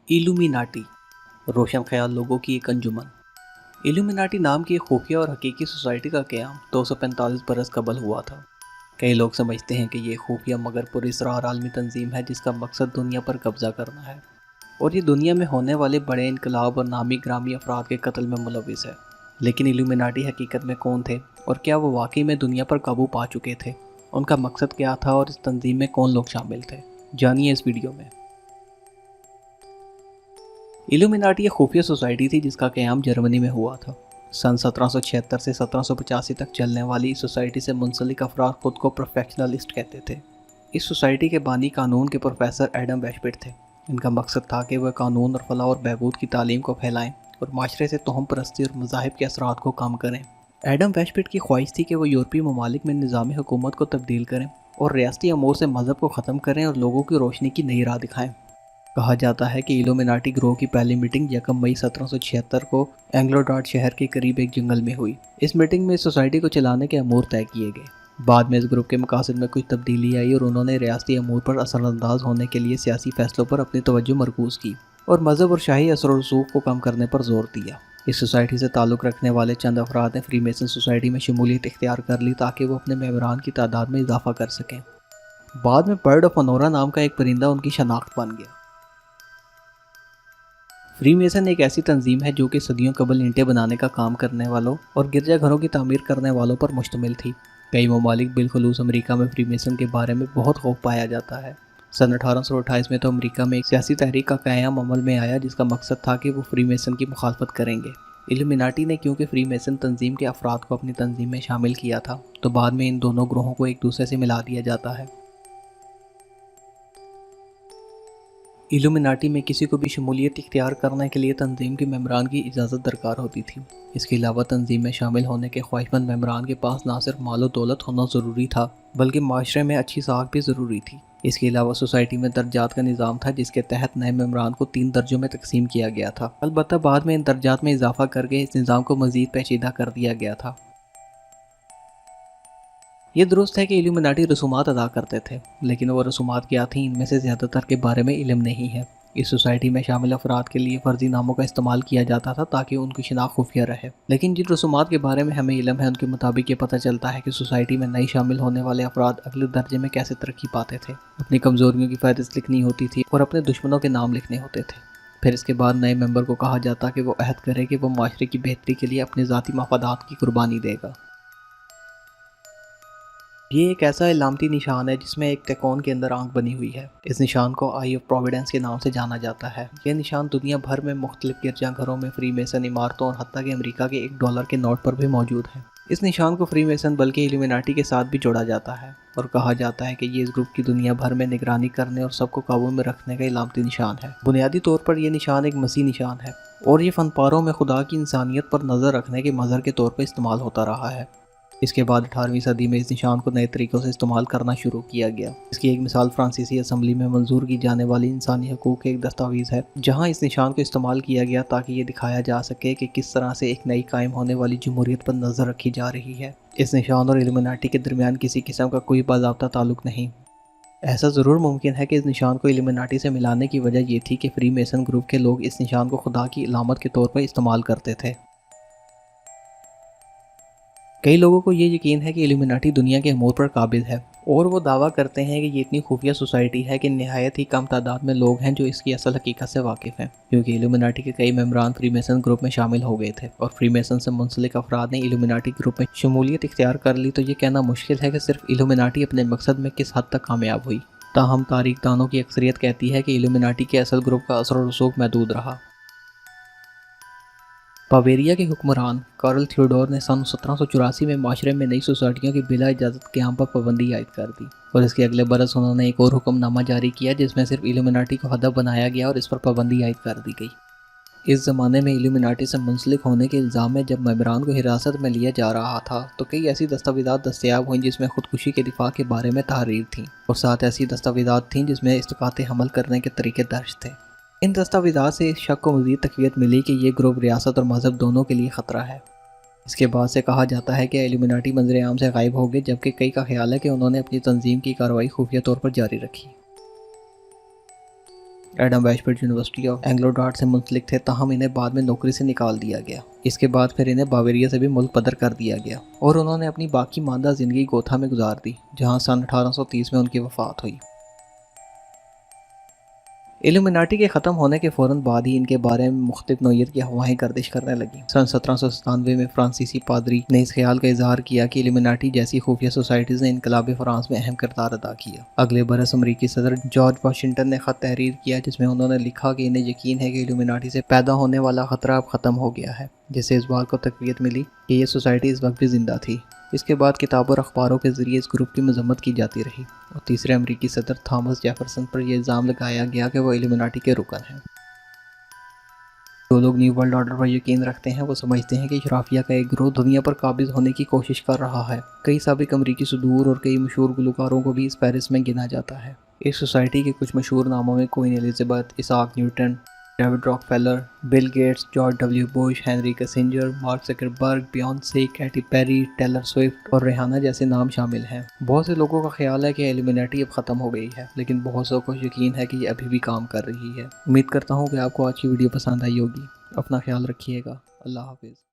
Illuminati रोशन ख्याल लोगों की एक अंजुमन। इल्यूमिनाटी नाम की एक खुफिया और हकीकी सोसाइटी का क़याम 245 बरस कबल हुआ था। कई लोग समझते हैं कि ये खुफिया मगर पुरअसरार आलमी तंजीम है जिसका मकसद दुनिया पर कब्जा करना है और ये दुनिया में होने वाले बड़े इनकलाब और नामी ग्रामी अफराद के कत्ल में मुलविस है। लेकिन इल्यूमिनाटी हकीकत में कौन थे और क्या वो वाकई में दुनिया पर काबू पा चुके थे? उनका मकसद क्या था और इस तंजीम में कौन लोग शामिल थे? जानिए इस वीडियो में। इल्यूमिनाटी एक खुफिया सोसाइटी थी जिसका क़याम जर्मनी में हुआ था। सन 1776 से 1785 तक चलने वाली इस सोसाइटी से मुंसलिक अफराद खुद को प्रोफेशनलिस्ट कहते थे। इस सोसाइटी के बानी कानून के प्रोफेसर एडम वेशपिट थे। इनका मकसद था कि वह कानून और फलाह और बहबूद की तालीम को फैलाएं और माशरे से तोहम परस्ती और मज़ाहिब के असरात को कम करें। एडम वेशपिट की ख्वाहिश थी कि वह यूरोपीय ममालिक में निज़ाम हुकूमत को तब्दील करें और रियासती अमूर से मज़हब को ख़त्म करें और लोगों की रोशनी की नई राह दिखाएं। कहा जाता है कि इल्यूमिनाटी ग्रोह की पहली मीटिंग 1 मई 1776 को एंग्लोडार्ट शहर के करीब एक जंगल में हुई। इस मीटिंग में इस सोसाइटी को चलाने के अमूर तय किए गए। बाद में इस ग्रुप के मकासद में कुछ तब्दीली आई और उन्होंने रियासती अमूर पर असरअंदाज होने के लिए सियासी फैसलों पर अपनी तवज्जो मरकूज़ की और मज़हब और शाही असर और रसूख को कम करने पर जोर दिया। इस सोसाइटी से ताल्लुक़ रखने वाले चंद अफराद ने फ्रीमेसन सोसाइटी में शमूलियत इख्तियार कर ली ताकि वो अपने मेंबरान की तादाद में इजाफा कर सकें। बाद में बर्ड ऑफ अनोरा नाम का एक परिंदा उनकी शनाख्त बन गया। फ्रीमेसन एक ऐसी तंजीम है जो कि सदियों कबल ईंटें बनाने का काम करने वालों और गिरजाघरों की तामीर करने वालों पर मुश्तमिल थी। कई ममालिक बिलखुसूस अमेरिका में फ्रीमेसन के बारे में बहुत खौफ पाया जाता है। सन 1828 में तो अमेरिका में एक सियासी तहरीक का क़याम अमल में आया जिसका मकसद था कि वो फ्रीमेसन की मुखालफत करेंगे। इल्यूमिनाटी ने क्योंकि फ्रीमेसन तंजीम के अफराद को अपनी तंजीम में शामिल किया था तो बाद में इन दोनों ग्रोहों को एक दूसरे से मिला दिया जाता है। इल्यूमिनाटी में किसी को भी शमूलियत इख्तियार करने के लिए तंजीम के मेंबरान की इजाज़त दरकार होती थी। इसके अलावा तंजीम में शामिल होने के ख्वाहिशमंद मेंबरान के पास ना सिर्फ मालो दौलत होना ज़रूरी था बल्कि माशरे में अच्छी साख भी ज़रूरी थी। इसके अलावा सोसाइटी में दर्जात का निज़ाम था जिसके तहत नए मेंबरान को 3 दर्जों में तकसीम किया गया था। अलबत्ता बाद में इन दर्जात में इजाफा करके इस निज़ाम को मज़ीद पेचीदा कर दिया गया था। ये दुरुस्त है कि इल्यूमिनाटी रसूमात अदा करते थे, लेकिन वो रसूमात क्या थीं इनमें से ज़्यादातर के बारे में इल्म नहीं है। इस सोसाइटी में शामिल अफराद के लिए फर्जी नामों का इस्तेमाल किया जाता था ताकि उनकी शिनाख्त खुफिया रहे। लेकिन जिन रसूमात के बारे में हमें इल्म है उनके मुताबिक ये पता चलता है कि सोसाइटी में नई शामिल होने वाले अफराद अगले दर्जे में कैसे तरक्की पाते थे। अपनी कमज़ोरियों की फहरिस्त लिखनी होती थी और अपने दुश्मनों के नाम लिखने होते थे। फिर इसके बाद नए मेंबर को कहा जाता कि वो अहद करे कि वो माशरे की बेहतरी के लिए अपने ज़ाती मफादात की कुर्बानी देगा। ये एक ऐसा इलामती निशान है जिसमें एक त्रिकोण के अंदर आंख बनी हुई है। इस निशान को आई ऑफ प्रोविडेंस के नाम से जाना जाता है। यह निशान दुनिया भर में मुख्तलिफ गिरजाघरों में फ्रीमेसन इमारतों और हत्ता कि अमेरिका के $1 के नोट पर भी मौजूद है। इस निशान को फ्रीमेसन बल्कि इल्यूमिनाटी के साथ भी जोड़ा जाता है और कहा जाता है कि ये इस ग्रुप की दुनिया भर में निगरानी करने और सबको काबू में रखने का इलामती निशान है। बुनियादी तौर पर यह निशान एक मसीह निशान है और ये फनपारों में खुदा की इंसानियत पर नज़र रखने के मज़हर के तौर पर इस्तेमाल होता रहा है। इसके बाद 18वीं सदी में इस निशान को नए तरीक़ों से इस्तेमाल करना शुरू किया गया। इसकी एक मिसाल फ्रांसीसी असम्बली में मंजूर की जाने वाली इंसानी हकूक़ के एक दस्तावेज़ है जहां इस निशान को इस्तेमाल किया गया ताकि ये दिखाया जा सके कि किस तरह से एक नई कायम होने वाली जमहूरियत पर नज़र रखी जा रही है। इस निशान और इल्यूमिनाटी के दरमियान किसी किस्म का कोई बाज़ाब्ता ताल्लुक़ नहीं। ऐसा ज़रूर मुमकिन है कि इस निशान को इल्यूमिनाटी से मिलाने की वजह ये थी कि फ्रीमेसन ग्रुप के लोग इस निशान को खुदा की इलामत के तौर पर इस्तेमाल करते थे। कई लोगों को ये यकीन है कि इल्यूमिनाटी दुनिया के अमूर पर काबिज है और वो दावा करते हैं कि ये इतनी खुफिया सोसाइटी है कि नहायत ही कम तादाद में लोग हैं जो इसकी असल हकीकत से वाकिफ़ हैं, क्योंकि इल्यूमिनाटी के कई मेंबरान फ्रीमेसन ग्रुप में शामिल हो गए थे और फ्रीमेसन से मुंसलिक अफराद ने इल्यूमिनाटी ग्रुप में शमूलियत इख्तियार कर ली। तो ये कहना मुश्किल है कि सिर्फ इल्यूमिनाटी अपने मकसद में किस हद तक कामयाब हुई। ताहम तारीखदानों की अक्सरियत कहती है कि इल्यूमिनाटी के असल ग्रुप का असर और रसूख महदूद रहा। बावेरिया के हुक्मरान कार्ल थियोडोर ने सन 1784 में माशरे में नई सोसाइटियों की बिला इजाज़त क़याम पर पाबंदी आयद कर दी और इसके अगले बरस उन्होंने एक और हुक्मनामा जारी किया जिसमें सिर्फ इल्यूमिनाटी को हदफ बनाया गया और इस पर पाबंदी आयद कर दी गई। इस ज़माने में इल्यूमिनाटी से मुंसलिक होने के इल्ज़ाम में जब मेंबरान को हिरासत में लिया जा रहा था तो कई ऐसी दस्तावेज़ात दस्तयाब हुई जिसमें खुदकुशी के दिफा के बारे में तहरीर थी और साथ ऐसी दस्तावेज़ात थीं जिसमें इस्तिक़ात हमल करने के तरीके दर्ज थे। इन दस्तावेज़ात से इस शक को मज़ीद तक़वियत मिली कि ये ग्रुप रियासत और मज़हब दोनों के लिए ख़तरा है। इसके बाद से कहा जाता है कि इल्यूमिनाटी मंज़र आम से गायब हो गए, जबकि कई का ख्याल है कि उन्होंने अपनी तंजीम की कार्रवाई खुफिया तौर पर जारी रखी। Adam Weishaupt university of Ingolstadt سے منسلک تھے، تاہم انہیں بعد میں نوکری سے نکال دیا گیا۔ اس کے بعد پھر انہیں باویریا سے بھی ملک بدر کر دیا گیا اور انہوں نے اپنی باقی ماندہ زندگی گوتھا میں گزار دی، جہاں سن 1830 میں ان کی وفات ہوئی۔ ایلومیناٹی کے ختم ہونے کے فوراً بعد ہی ان کے بارے میں مختلف نوعیت کی افواہیں گردش کرنے لگیں۔ سن 1797 میں فرانسیسی پادری نے اس خیال کا اظہار کیا کہ ایلومیناٹی جیسی خفیہ سوسائٹیز نے انقلاب فرانس میں اہم کردار ادا کیا۔ اگلے برس امریکی صدر جارج واشنگٹن نے خط تحریر کیا جس میں انہوں نے لکھا کہ انہیں یقین ہے کہ ایلومیناٹی سے پیدا ہونے والا خطرہ اب ختم ہو گیا ہے، جس سے اس بات کو تقویت ملی کہ یہ سوسائٹی اس وقت بھی زندہ تھی۔ اس کے بعد کتابوں اور اخباروں کے ذریعے اس گروپ کی مذمت کی جاتی رہی اور تیسرے امریکی صدر تھامس جیفرسن پر یہ الزام لگایا گیا کہ وہ ایلومیناٹی کے رکن ہیں۔ جو لوگ نیو ورلڈ آرڈر پر یقین رکھتے ہیں وہ سمجھتے ہیں کہ اشرافیہ کا ایک گروہ دنیا پر قابض ہونے کی کوشش کر رہا ہے۔ کئی سابق امریکی صدور اور کئی مشہور گلوکاروں کو بھی اس فہرست میں گنا جاتا ہے۔ اس سوسائٹی کے کچھ مشہور ناموں میں Queen Elizabeth, Isaac Newton, David Rockefeller, Bill Gates, George W Bush, Henry Kissinger, Mark Zuckerberg, Beyonce, Katy Perry, Taylor Swift اور ریحانہ جیسے نام شامل ہیں۔ بہت سے لوگوں کا خیال ہے کہ ایلومیناٹی اب ختم ہو گئی ہے، لیکن بہت سو کو یقین ہے کہ یہ ابھی بھی کام کر رہی ہے۔ امید کرتا ہوں کہ آپ کو آج کی ویڈیو پسند آئی ہوگی۔ اپنا خیال رکھیے گا۔ اللہ حافظ۔